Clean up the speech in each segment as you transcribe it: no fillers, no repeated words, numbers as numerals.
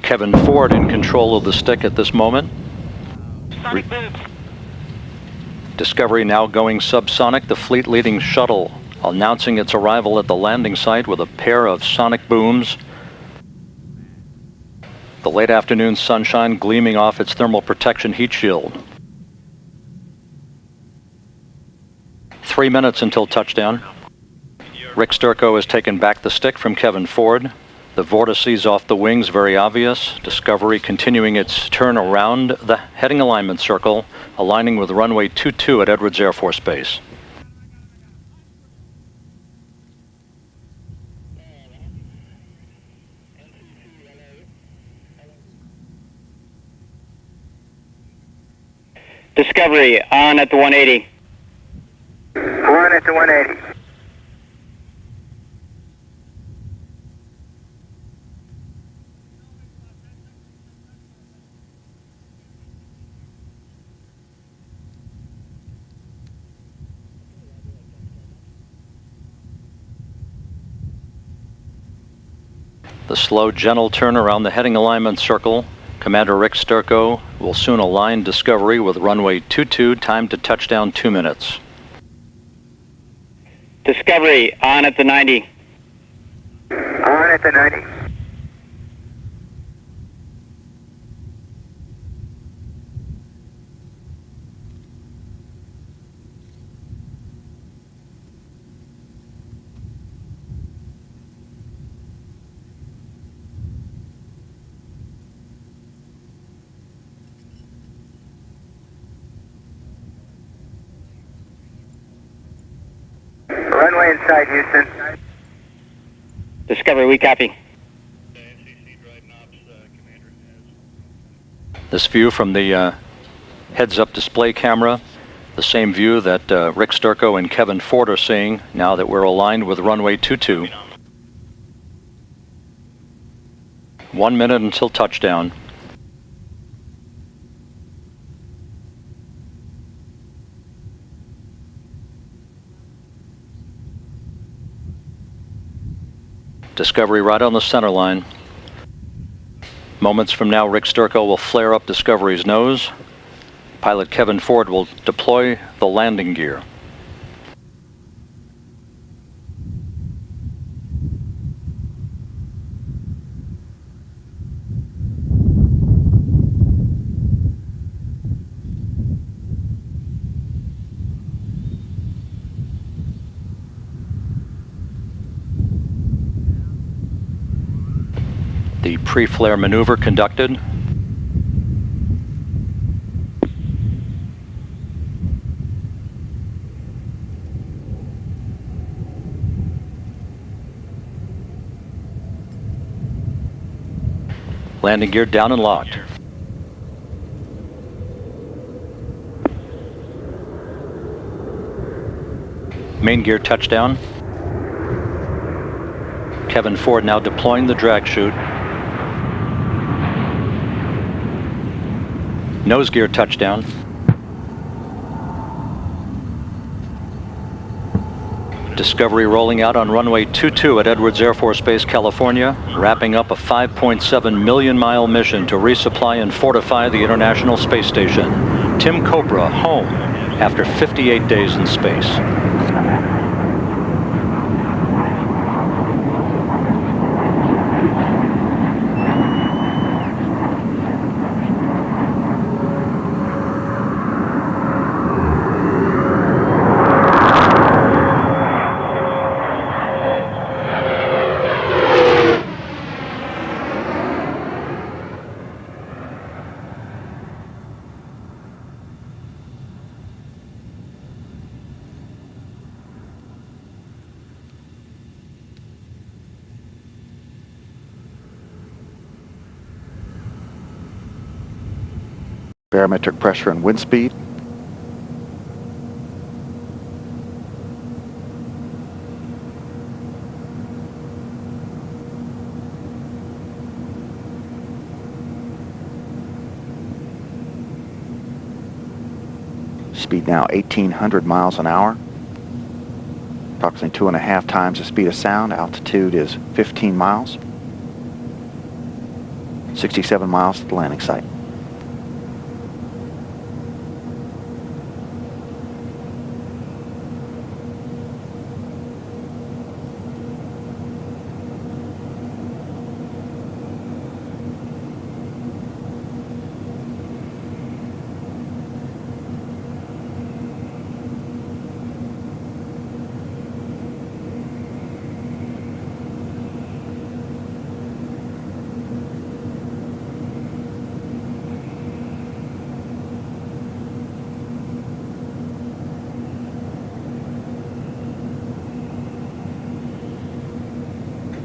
Kevin Ford in control of the stick at this moment. Discovery now going subsonic, the fleet-leading shuttle announcing its arrival at the landing site with a pair of sonic booms. The late afternoon sunshine gleaming off its thermal protection heat shield. 3 minutes until touchdown. Rick Sturckow has taken back the stick from Kevin Ford. The vortices off the wings very obvious. Discovery continuing its turn around the heading alignment circle, aligning with runway 22 at Edwards Air Force Base. Discovery on at the 180. On at the 180. The slow, gentle turn around the heading alignment circle. Commander Rick Sturckow will soon align Discovery with runway 22, time to touchdown 2 minutes. Discovery on at the 90. On at the 90. Runway in sight, Houston. Discovery, we copy. This view from the heads-up display camera, the same view that Rick Sturckow and Kevin Ford are seeing now that we're aligned with runway 22. 1 minute until touchdown. Discovery right on the center line. Moments from now, Rick Sturckow will flare up Discovery's nose. Pilot Kevin Ford will deploy the landing gear. The pre-flare maneuver conducted. Landing gear down and locked. Main gear touchdown. Kevin Ford now deploying the drag chute. Nose gear touchdown. Discovery rolling out on runway 22 at Edwards Air Force Base, California, wrapping up a 5.7 million mile mission to resupply and fortify the International Space Station. Tim Cobra home after 58 days in space. Barometric pressure and wind speed. Speed now 1,800 miles an hour. Approximately 2.5 times the speed of sound. Altitude is 15 miles. 67 miles to the landing site.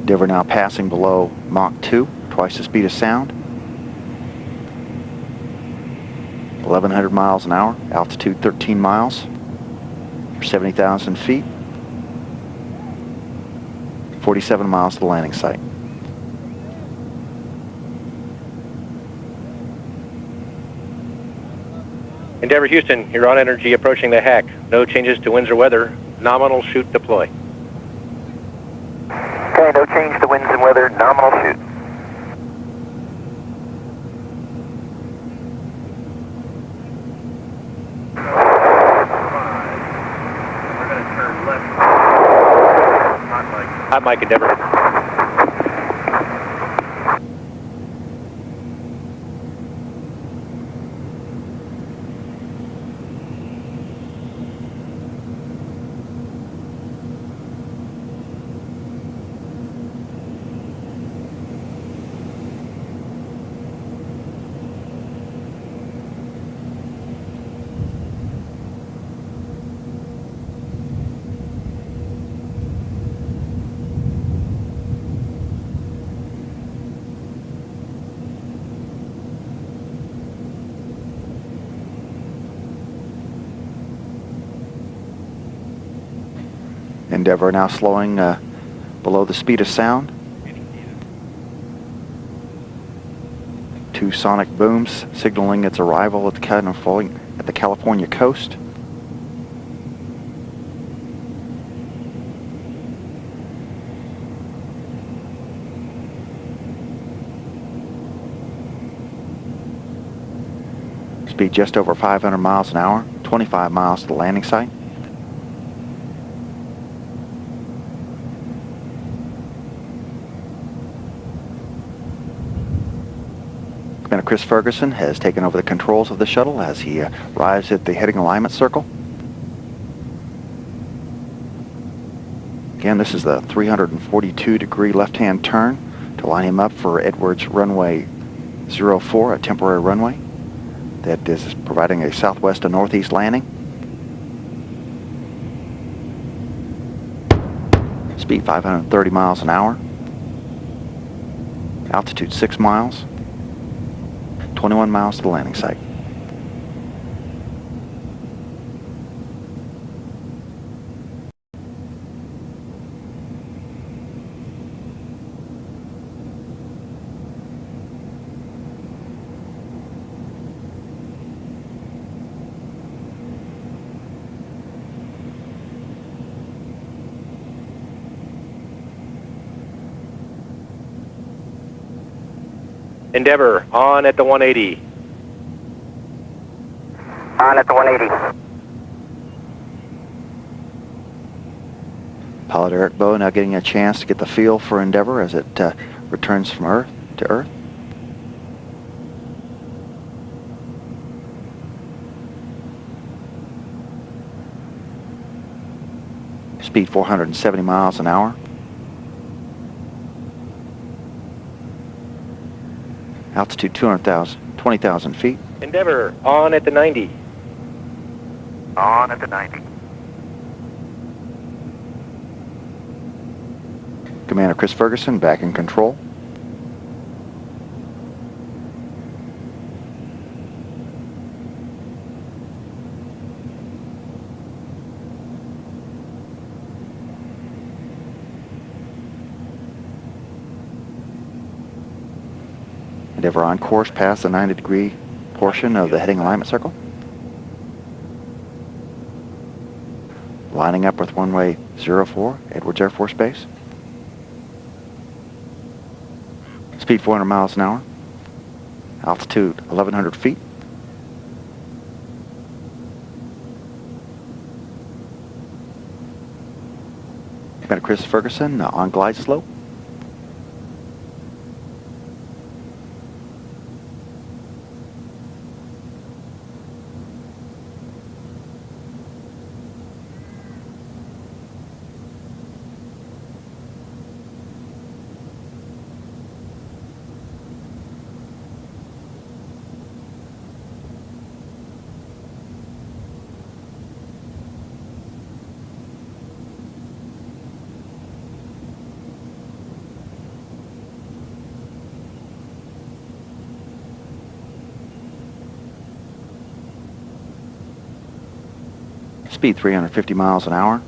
Endeavour now passing below Mach 2, twice the speed of sound. 1,100 miles an hour, altitude 13 miles, 70,000 feet, 47 miles to the landing site. Endeavour Houston, you're on energy approaching the hack. No changes to winds or weather. Nominal shoot deploy. Okay, no change to winds and weather, nominal shoot. Hot mic, Endeavour. Endeavour now slowing below the speed of sound. 2 sonic booms signaling its arrival at the California coast. Speed just over 500 miles an hour, 25 miles to the landing site. Commander Chris Ferguson has taken over the controls of the shuttle as he arrives at the heading alignment circle. Again, this is the 342-degree left-hand turn to line him up for Edwards runway 04, a temporary runway that is providing a southwest to northeast landing. Speed 530 miles an hour. Altitude 6 miles. 21 miles to the landing site. Endeavour, on at the 180. On at the 180. Pilot Eric Bowe now getting a chance to get the feel for Endeavour as it returns from Earth to Earth. Speed 470 miles an hour. Altitude 20,000 feet. Endeavour, on at the 90. On at the 90. Commander Chris Ferguson back in control. Endeavour on course past the 90-degree portion of the heading alignment circle. Lining up with runway 04, Edwards Air Force Base. Speed 400 miles an hour. Altitude 1,100 feet. Got a Chris Ferguson on glide slope. Speed 350 miles an hour.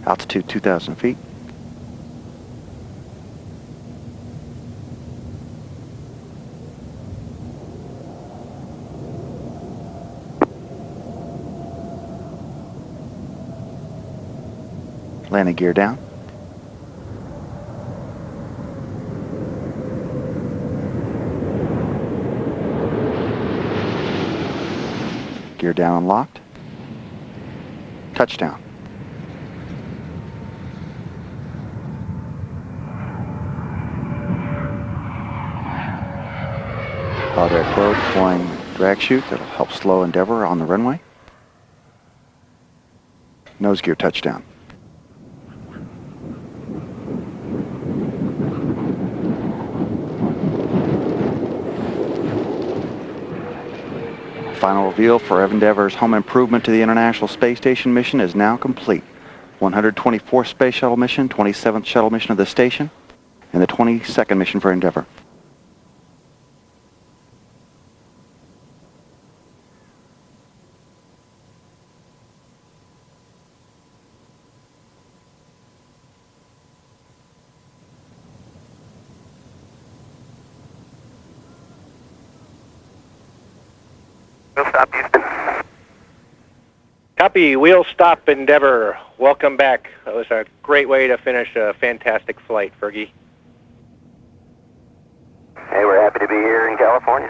Altitude 2,000 feet. Landing gear down. Gear down and locked. Touchdown. Power Pro deploying drag chute that'll help slow Endeavour on the runway. Nose gear touchdown. Final reveal for Endeavour's home improvement to the International Space Station mission is now complete. 124th Space Shuttle mission, 27th shuttle mission of the station, and the 22nd mission for Endeavour. We'll stop, Houston. Copy. Wheel stop, Endeavour. Welcome back. That was a great way to finish a fantastic flight, Fergie. Hey, we're happy to be here in California.